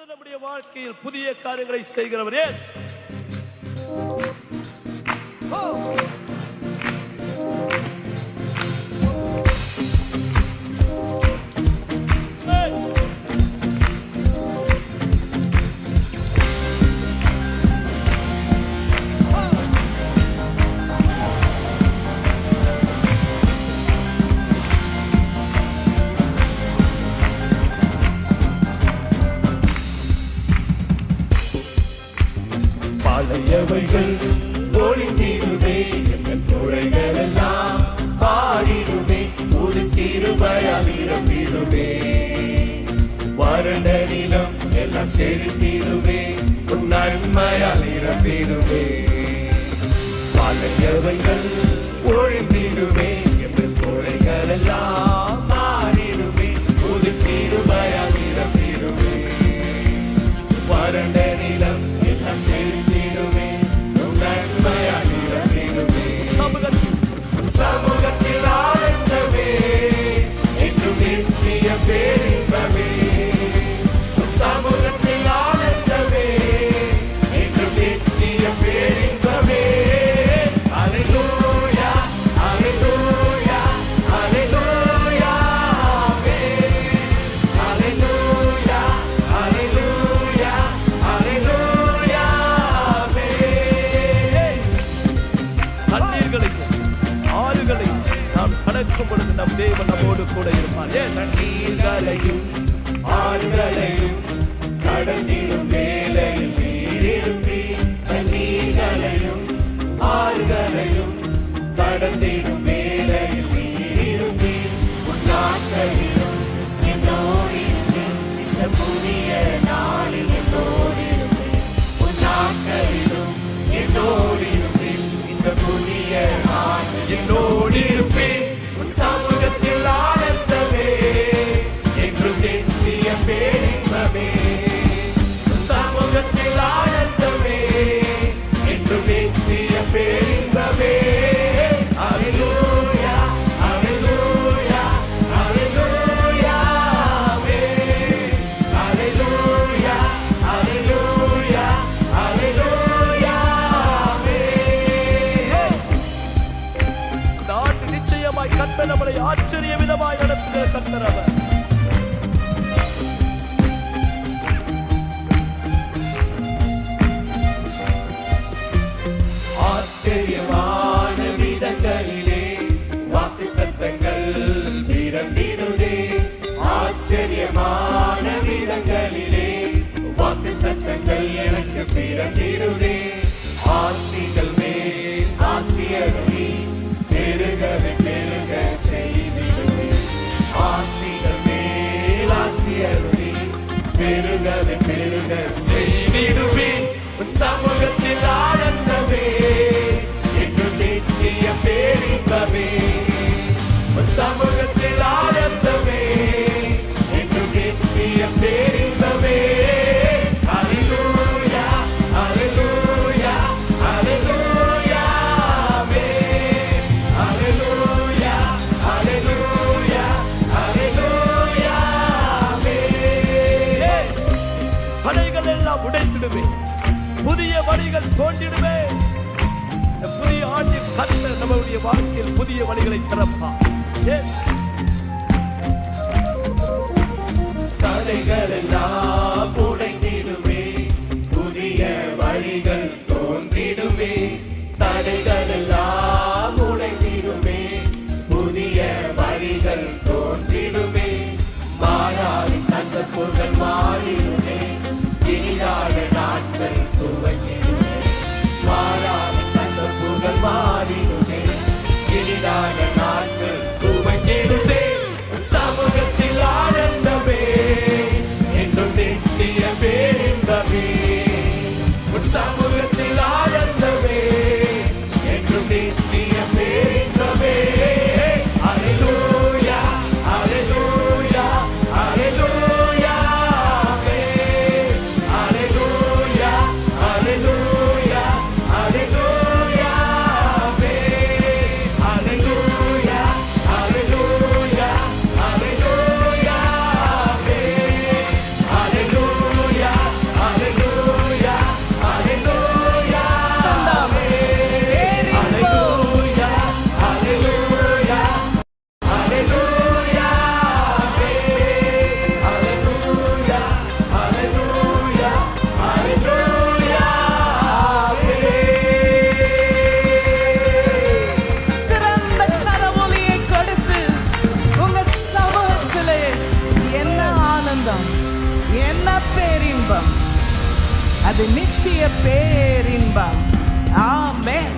நம்முடைய வாழ்க்கையில் புதிய காரியங்களை செய்கிறவர். எஸ், பழையவைகள் ஒளிந்திடுமே, எங்கள் குறைகள் எல்லாம் பாடிடுமே, புது கிருபையால் நிரம்பிடுமே. வறண்ட நிலம் எல்லாம் செழித்திடுமே, உன் நன்மையால் நிரம்பிடுமே. பழையவைகள் ஒளிந்திடுமே, எங்கள் குறைகள் எல்லாம் பாடிடுமே, புது கிருபையால் நிரம்பிடுமே. வறண்ட நிலம் எல்லாம் செழித்திடுமே, உன் நன்மையால் நிரம்பிடுமே. சமூகத்தில் ஆனந்தமே, என்றும் நித்திய பேரின்பமே. சமூகத்தில் ஆனந்தமே, என்றும் நித்திய பேரின்பமே. அல்லேலூயா, அல்லேலூயா, அல்லேலூயா, ஆமென். அல்லேலூயா, அல்லேலூயா, அல்லேலூயா, ஆமென். தண்ணீர்களையும் ஆறுகளையும் நாம் கடக்கும் பொழுது நம் தேவன் நம்மோடு கூட இருப்பார். எஸ், தண்ணீர்களையும் ஆறுகளையும் கடந்திடும் வேளையில் நீரிருப்பி. தண்ணீர்களையும் ஆறுகளையும் கடந்திடும் வேளையில் நீரிருப்பி. உன் நாட்களிலும் என்னோடிருப்பி, இந்த புதிய நாளில் என்னோடிருப்பி. உன் நாட்களிலும் என்னோடிருப்பி, இந்த புதிய நாளில் என்னோடிருப்பி. உன் சமூகத்தில் ஆனந்தமே, என்றும் நித்திய பேரின்பமே. உன் சமூகத்தில் ஆனந்தமே, என்றும் நித்திய பேரின்பமே. அல்லேலூயா, அல்லேலூயா, அல்லேலூயா, ஆமென். அல்லேலூயா, அல்லேலூயா, அல்லேலூயா, ஆமென். இந்த ஆண்டு நிச்சயமாய் கர்த்தர் நம்மளை ஆச்சரிய விதமாய் நடத்துகிற கர்த்தர் அவர். ஆச்சரியமான விதங்களிலே வாக்குத்தத்தங்கள் பிறந்திடுதே. ஆச்சரியமான விதங்களிலே வாக்குத்தத்தங்கள் எனக்கு பிறந்திடுதே. ஆசிகள் மேல் ஆசியருளி பெருகவே பெருக செய்திடுவே. ஆசிகள் மேல் ஆசியருளி பெருகவே பெருக செய்திடுவே. உன் சமூகத்தில் ஆனந்தமே, என்றும் நித்திய பேரின்பமே. உன் சமூகத்தில் ஆனந்தமே, என்றும் நித்திய பேரின்பமே. அல்லேலூயா, அல்லேலூயா, அல்லேலூயா, ஆமென். அல்லேலூயா, அல்லேலூயா, அல்லேலூயா, ஆமென். வலைகள் எல்லாம் உடைத்திடுமே, புதிய வழிகள் தோன்றிடுமே. இந்த புதிய ஆண்டில் கர்த்தர் நம்முடைய வாழ்க்கையில் புதிய வழிகளை திறப்பார். எஸ், தடைகள் எல்லாம் உடைந்திடுமே, புதிய வழிகள் தோன்றிடுமே. தடைகள் எல்லாம் உடைந்திடுமே, புதிய வழிகள் தோன்றிடுமே. மாறாவின் கசப்புகள் மாறிடுமே, இனிதான நாட்கள் துவங்கிடுமே. மாறாவின் கசப்புகள் மாறிடுமே, இனிதான நாட்கள் துவங்கிடுமே. சமூகத்தில் ஆனந்தமே, என்றும் நித்திய பேரின்பமே. உன் சமூகத்தில் ஆனந்தமே, என்றும் நித்திய பேரின்பமே. அல்லேலூயா, அல்லேலூயா, அல்லேலூயா, ஆமென். அல்லேலூயா, அல்லேலூயா, அல்லேலூயா, ஆமென். அல்லேலூயா, அல்லேலூயா, அல்லேலூயா, ஆமென். அல்லேலூயா, என்ன பேரின்பம், அது நித்திய பேரின்பம். ஆமென்.